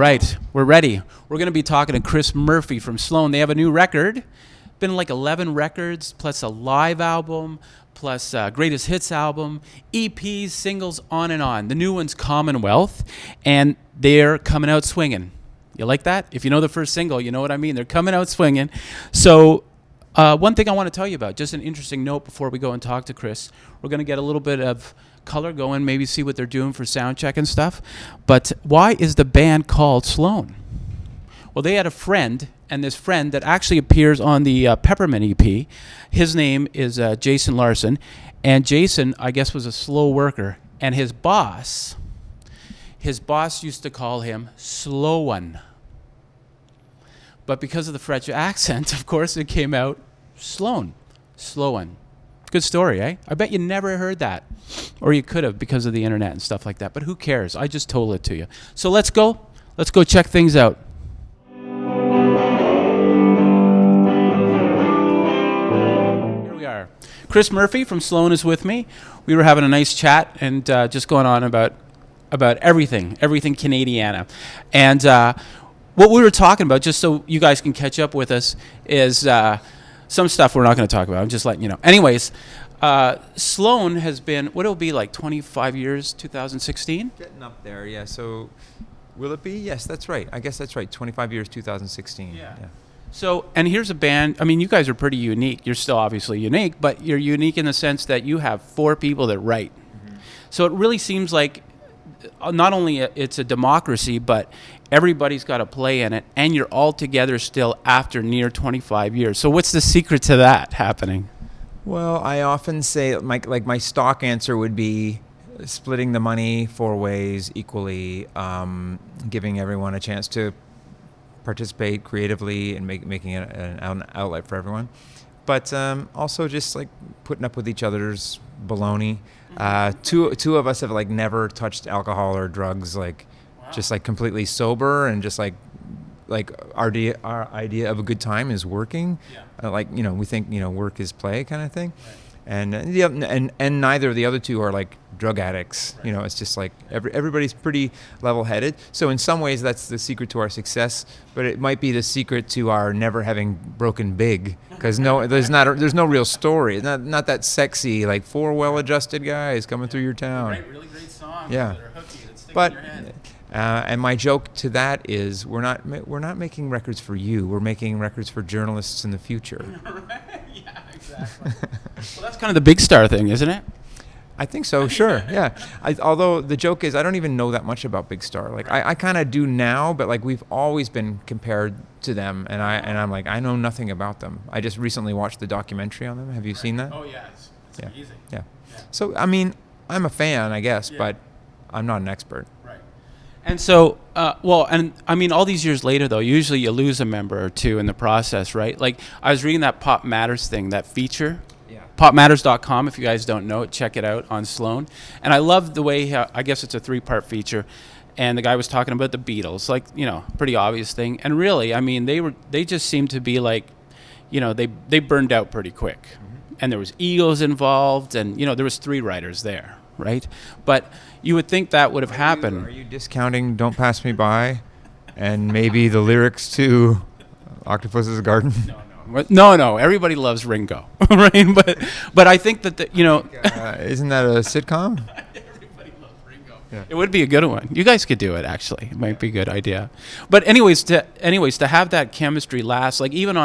right, we're ready. We're going to be talking to Chris Murphy from Sloan. They have a new record. Been like 11 records, plus a live album, plus a greatest hits album, EPs, singles, on and on. The new one's Commonwealth, and they're coming out swinging. You like that? If you know the first single, you know what I mean. They're coming out swinging. So one thing I want to tell you about, just an interesting note before we go and talk to Chris. We're going to get a little bit of color going, maybe see what they're doing for sound check and stuff. But why is the band called Sloan? Well, they had a friend, and this friend that actually appears on the Peppermint EP, his name is Jason Larson. And Jason, I guess, was a slow worker. And his boss used to call him Sloan. But because of the French accent, of course, it came out Sloan. Sloan. Good story, eh? I bet you never heard that. Or you could have because of the internet and stuff like that. But who cares? I just told it to you. So let's go. Let's go check things out. Here we are. Chris Murphy from Sloan is with me. We were having a nice chat and just going on about everything Canadiana. And what we were talking about, just so you guys can catch up with us, is some stuff we're not going to talk about. I'm just letting you know. Anyways, Sloan has been, what it'll be like 25 years, 2016? Getting up there, yeah. So will it be? Yes, that's right. I guess that's right. 25 years, 2016. Yeah. So, and here's a band. I mean, you guys are pretty unique. You're still obviously unique, but you're unique in the sense that you have 4 people that write. Mm-hmm. So it really seems like not only it's a democracy, but everybody's got a play in it, and you're all together still after near 25 years. So what's the secret to that happening? Well, I often say, my stock answer would be splitting the money 4 ways equally, giving everyone a chance to participate creatively and making it an outlet for everyone. But also just like putting up with each other's baloney. Two of us have like never touched alcohol or drugs, like wow. Just like completely sober, and just like our idea of a good time is working. Yeah. We think work is play kind of thing. Right. And neither of the other two are like drug addicts. Right. It's just like everybody's pretty level-headed. So in some ways that's the secret to our success, but it might be the secret to our never having broken big, because there's no real story. It's not that sexy, like 4 well-adjusted guys coming through your town. Really great songs. Yeah. That are hooky, that stick But in your head. And my joke to that is we're not making records for you. We're making records for journalists in the future. Yeah, exactly. Well, that's kind of the Big Star thing, isn't it? I think so, sure, yeah. Although the joke is I don't even know that much about Big Star. Like I kind of do now, but like we've always been compared to them, and I'm like I know nothing about them. I just recently watched the documentary on them. Have you seen that? Oh yeah, it's amazing. Yeah. So I mean, I'm a fan, I guess, but I'm not an expert. Right. And so, and I mean, all these years later, though, usually you lose a member or two in the process, right? Like, I was reading that Pop Matters thing, that feature. Yeah. PopMatters.com, if you guys don't know it, check it out on Sloan. And I love the way, I guess it's a 3-part feature, and the guy was talking about the Beatles, like, pretty obvious thing. And really, I mean, they just seemed to be like, they burned out pretty quick. Mm-hmm. And there was egos involved, and, there was 3 writers there. Right, but you would think that would have happened. Are you discounting "Don't Pass Me By" and maybe the lyrics to "Octopus's Garden"? No. Everybody loves Ringo, right? But I think that isn't that a sitcom? Everybody loves Ringo. Yeah. It would be a good one. You guys could do it. Actually, it might be a good idea. But anyways, to have that chemistry last, like even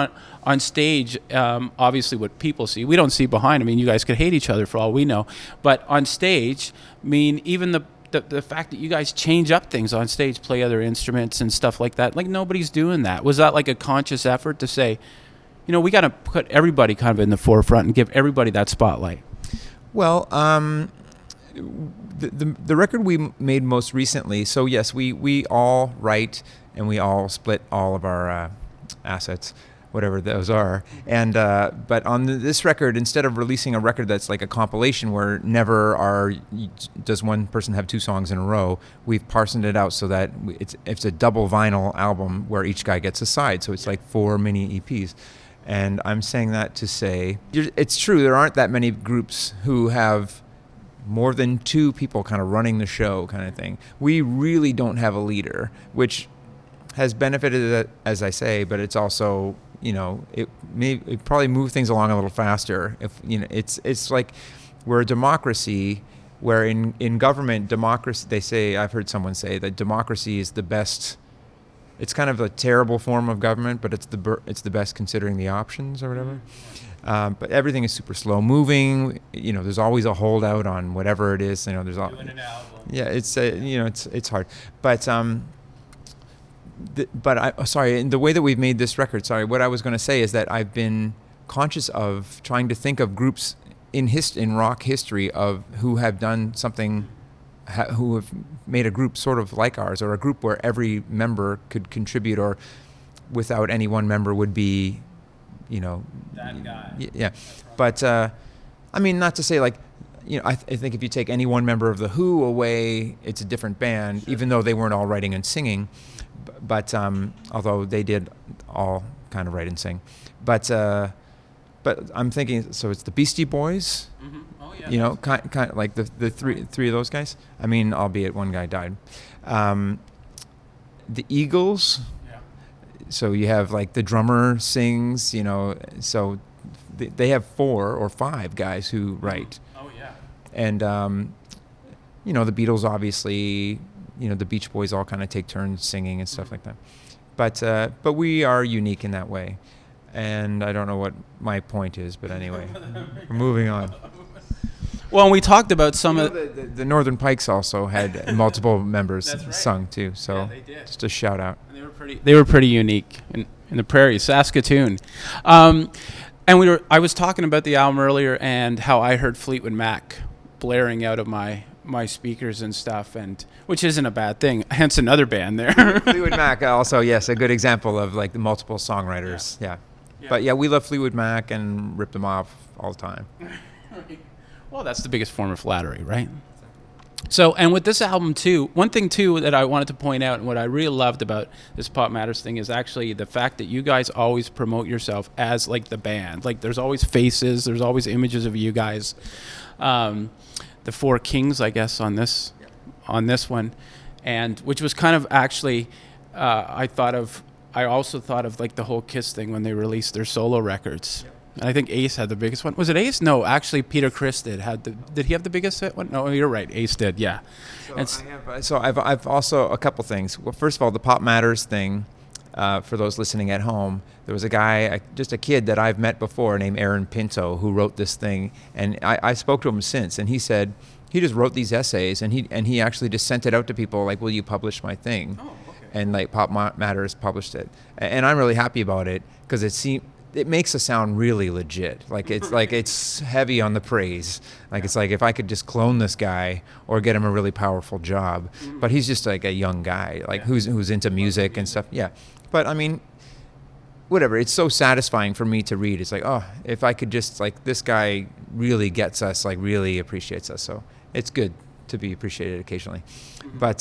on stage, obviously what people see, we don't see behind. I mean, you guys could hate each other for all we know. But on stage, I mean, even the fact that you guys change up things on stage, play other instruments and stuff like that, like nobody's doing that. Was that like a conscious effort to say, we got to put everybody kind of in the forefront and give everybody that spotlight? Well, the record we made most recently, so yes, we all write and we all split all of our assets, whatever those are. And but on this record, instead of releasing a record that's like a compilation where does one person have 2 songs in a row, we've parsoned it out so that it's a double vinyl album where each guy gets a side. So it's like 4 mini EPs. And I'm saying that to say, it's true, there aren't that many groups who have more than 2 people kind of running the show kind of thing. We really don't have a leader, which has benefited, as I say, but it's also, it probably move things along a little faster. If it's like we're a democracy, where in government, democracy, they say, I've heard someone say that democracy is the best. It's kind of a terrible form of government, but it's the best considering the options or whatever. But everything is super slow moving. There's always a holdout on whatever it is. There's all. Yeah, it's it's hard. But sorry, in the way that we've made this record. Sorry, what I was going to say is that I've been conscious of trying to think of groups in rock history of who have done something. Who have made a group sort of like ours, or a group where every member could contribute, or without any one member would be, that guy. Yeah, but not to say like, I think if you take any one member of the Who away, it's a different band, even though they weren't all writing and singing. But although they did all kind of write and sing, but I'm thinking, so it's the Beastie Boys. Mm-hmm. Oh yeah. Kind of like the three of those guys. Albeit one guy died. The Eagles. Yeah. So you have like the drummer sings. So they have 4 or 5 guys who write. Oh yeah. And the Beatles, obviously. The Beach Boys all kind of take turns singing and stuff like that. But we are unique in that way. And I don't know what my point is, but anyway, we're moving on. Well, we talked about some of the Northern Pikes also had multiple members right. Sung too. So yeah, they did. Just a shout out. And they were pretty unique in the prairies, Saskatoon. And I was talking about the album earlier and how I heard Fleetwood Mac blaring out of my speakers and stuff, and which isn't a bad thing. Hence another band there. Fleetwood Mac also, yes, a good example of like the multiple songwriters. Yeah. But yeah, we love Fleetwood Mac and rip them off all the time. Well, that's the biggest form of flattery, right? So, and with this album too, one thing too that I wanted to point out, and what I really loved about this Pop Matters thing, is actually the fact that you guys always promote yourself as like the band. Like there's always faces, there's always images of you guys. The 4 Kings, I guess, on this one, and which was kind of actually, I also thought of like the whole Kiss thing when they released their solo records. Yep. And I think Ace had the biggest one. Was it Ace? No, actually Peter Criss did. Did he have the biggest one? No, you're right. Ace did. Yeah. I've also a couple things. Well, first of all, the Pop Matters thing. For those listening at home, there was a guy, just a kid that I've met before named Aaron Pinto, who wrote this thing, and I spoke to him since, and he said he just wrote these essays, and he actually just sent it out to people like, will you publish my thing? Oh, okay. And like Pop Matters published it, and I'm really happy about it because it makes us sound really legit. Like it's like it's heavy on the praise. Like it's like if I could just clone this guy or get him a really powerful job, but he's just like a young guy, like who's into music and stuff. Yeah, but whatever. It's so satisfying for me to read. It's like, oh, if I could just like this guy really gets us, like really appreciates us. So it's good to be appreciated occasionally. But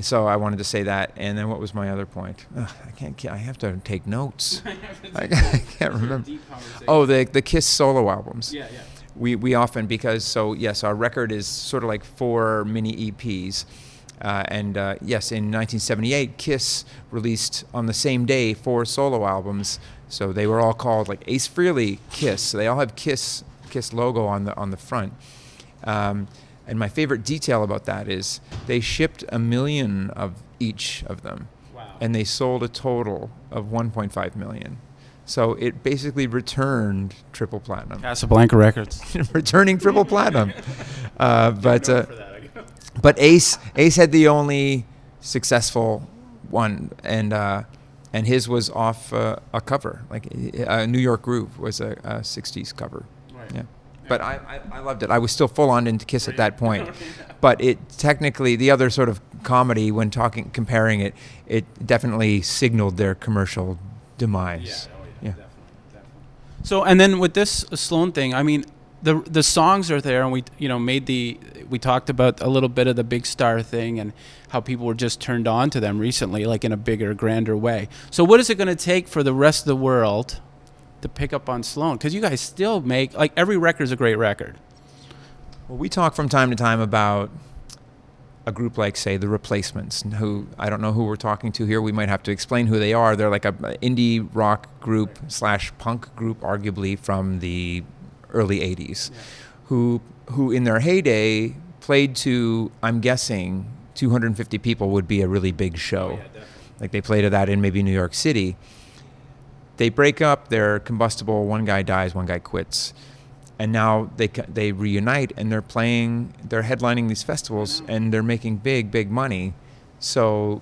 so I wanted to say that. And then what was my other point? I have to take notes. I can't remember. Oh, the Kiss solo albums. Yeah. We often, because our record is sort of like 4 mini EPs. Yes, in 1978, Kiss released on the same day 4 solo albums. So they were all called like Ace Frehley Kiss. So they all have Kiss logo on the front. And my favorite detail about that is they shipped 1 million of each of them. Wow. And and they sold a total of 1.5 million. So it basically returned triple platinum. Casablanca Records. Returning triple platinum. But Ace had the only successful one, and his was off a cover, like New York Groove was a 60s cover. Right. Yeah. But I loved it. I was still full on into Kiss at that point. But it technically, the other sort of comedy when comparing it definitely signaled their commercial demise. Yeah. Definitely. So, and then with this Sloan thing, I mean, the songs are there, and we talked about a little bit of the Big Star thing and how people were just turned on to them recently, like in a bigger, grander way. So what is it going to take for the rest of the world to pick up on Sloan? Because you guys still make, like, every record is a great record. Well, we talk from time to time about a group like, say, The Replacements, who I don't know who we're talking to here. We might have to explain who they are. They're like a indie rock group / punk group, arguably from the early 80s, who in their heyday played to, I'm guessing, 250 people would be a really big show. Like they played to that in maybe New York City. They break up, they're combustible, one guy dies, one guy quits. And now they reunite and they're headlining these festivals and they're making big money. So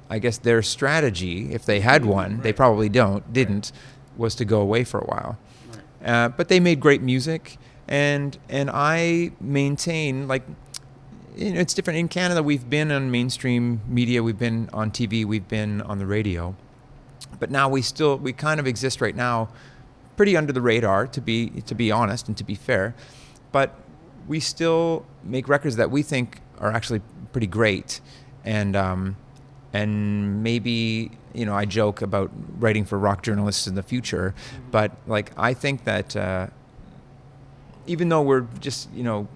I guess their strategy, if they had one, they probably didn't, was to go away for a while. But they made great music, and I maintain, like, it's different. In Canada, we've been on mainstream media, we've been on TV, we've been on the radio. But now we kind of exist right now pretty under the radar, to be honest and to be fair, but we still make records that we think are actually pretty great, and maybe, you know, I joke about writing for rock journalists in the future, but like I think that even though we're just, you know,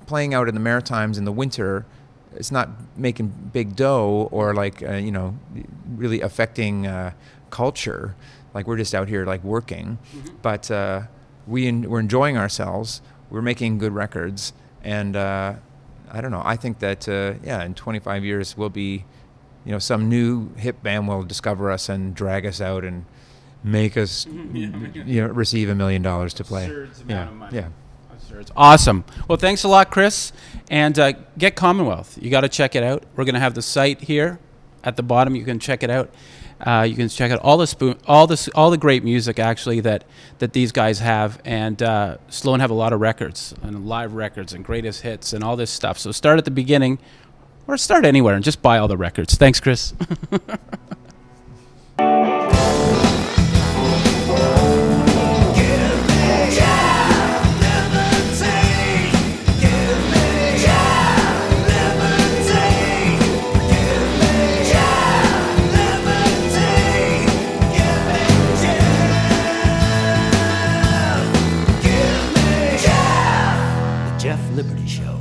playing out in the Maritimes in the winter, it's not making big dough or like you know, really affecting culture. Like we're just out here like working, but we're enjoying ourselves. We're making good records, and I don't know. I think that in 25 years we'll be, you know, some new hip band will discover us and drag us out and make us, you know, receive $1 million to play. Amount of money. Yeah. It's awesome. Well, thanks a lot, Chris, and get Commonwealth. You got to check it out. We're going to have the site here at the bottom. You can check it out. You can check out all the great music actually that these guys have, and Sloan have a lot of records and live records and greatest hits and all this stuff. So start at the beginning, or start anywhere and just buy all the records. Thanks, Chris. Jeff Liberty Show.